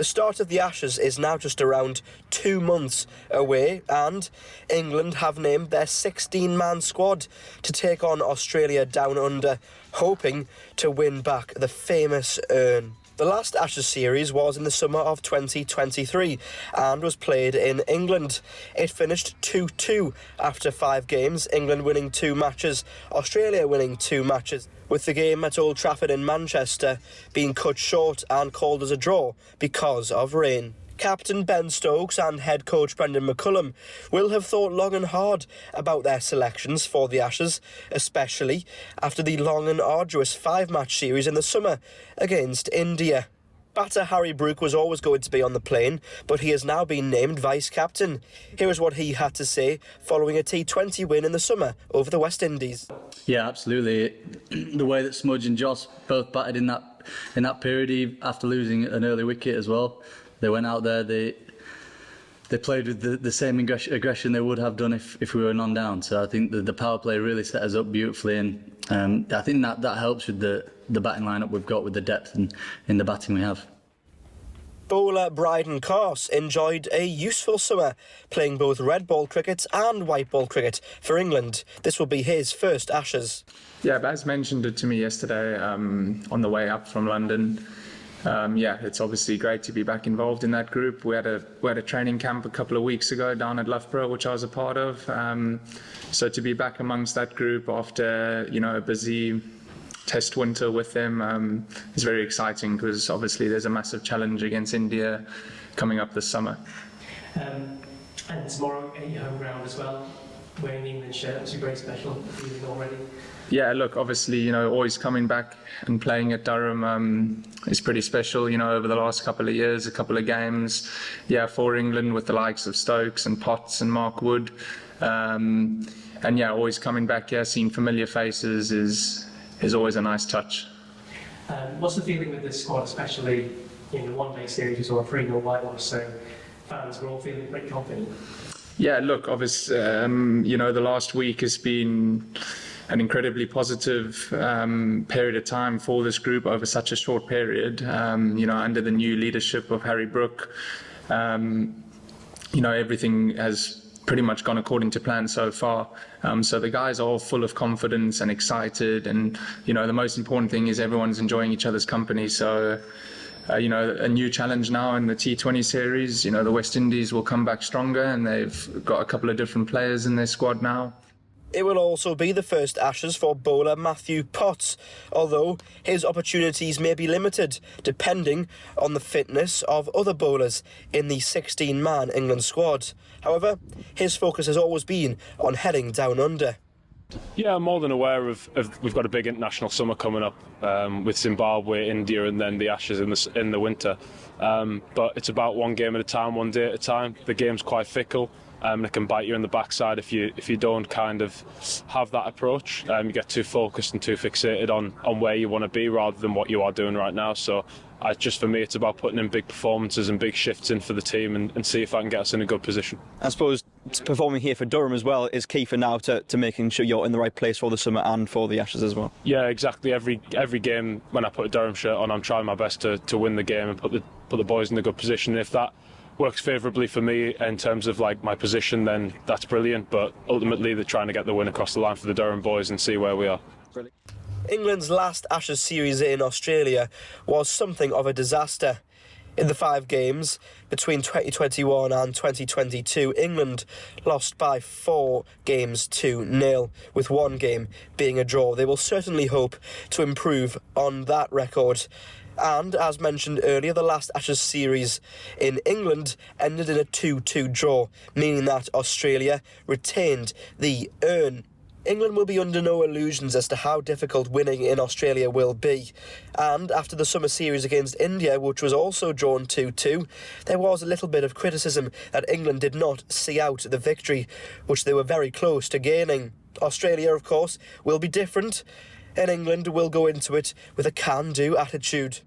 The start of the Ashes is now just around 2 months away, and England have named their 16-man squad to take on Australia down under, hoping to win back the famous urn. The last Ashes series was in the summer of 2023 and was played in England. It finished 2-2 after 5 games, England winning 2 matches, Australia winning 2 matches, with the game at Old Trafford in Manchester being cut short and called as a draw because of rain. Captain Ben Stokes and head coach Brendan McCullum will have thought long and hard about their selections for the Ashes, especially after the long and arduous 5-match series in the summer against India. Batter Harry Brook was always going to be on the plane, but he has now been named vice-captain. Here is what he had to say following a T20 win in the summer over the West Indies. Yeah, absolutely. The way that Smudge and Joss both batted in that period after losing an early wicket as well. They went out there, they played with the same aggression they would have done if we were non-down. So I think the power play really set us up beautifully, and I think that helps with the batting lineup we've got, with the depth in the batting we have. Bowler Bryden Carse enjoyed a useful summer, playing both red ball cricket and white ball cricket for England. This will be his first Ashes. Yeah, Baz mentioned it to me yesterday on the way up from London. It's obviously great to be back involved in that group. We had a training camp a couple of weeks ago down at Loughborough, which I was a part of. So to be back amongst that group after a busy test winter with them is very exciting, because obviously there's a massive challenge against India coming up this summer. And tomorrow at your home ground as well, wearing the England shirt, it's a very special feeling already. Yeah, look, obviously, always coming back and playing at Durham is pretty special, over the last couple of years, a couple of games, for England with the likes of Stokes and Potts and Mark Wood. Always coming back here, seeing familiar faces is always a nice touch. What's the feeling with this squad, especially in the one-day series or a 3-0 whitewash, so fans were all feeling pretty confident? Yeah, look, obviously, the last week has been an incredibly positive period of time for this group over such a short period. Under the new leadership of Harry Brook, everything has pretty much gone according to plan so far. So the guys are all full of confidence and excited, and the most important thing is everyone's enjoying each other's company. So a new challenge now in the T20 series. The West Indies will come back stronger, and they've got a couple of different players in their squad now. It will also be the first Ashes for bowler Matthew Potts, although his opportunities may be limited, depending on the fitness of other bowlers in the 16-man England squad. However, his focus has always been on heading down under. Yeah, I'm more than aware of we've got a big international summer coming up with Zimbabwe, India, and then the Ashes in the winter. But it's about one game at a time, one day at a time. The game's quite fickle. And it can bite you in the backside if you don't kind of have that approach. You get too focused and too fixated on where you want to be rather than what you are doing right now. So for me, it's about putting in big performances and big shifts in for the team and see if I can get us in a good position. I suppose performing here for Durham as well is key for now to making sure you're in the right place for the summer and for the Ashes as well. Yeah, exactly. Every game when I put a Durham shirt on, I'm trying my best to win the game and put the boys in a good position. And if that works favourably for me in terms of my position, then that's brilliant. But ultimately, they're trying to get the win across the line for the Durham boys and see where we are. Brilliant. England's last Ashes series in Australia was something of a disaster. In the 5 games between 2021 and 2022, England lost by 4 games to 0, with 1 game being a draw. They will certainly hope to improve on that record. And, as mentioned earlier, the last Ashes series in England ended in a 2-2 draw, meaning that Australia retained the urn. England will be under no illusions as to how difficult winning in Australia will be. And after the summer series against India, which was also drawn 2-2, there was a little bit of criticism that England did not see out the victory, which they were very close to gaining. Australia, of course, will be different, and England will go into it with a can-do attitude.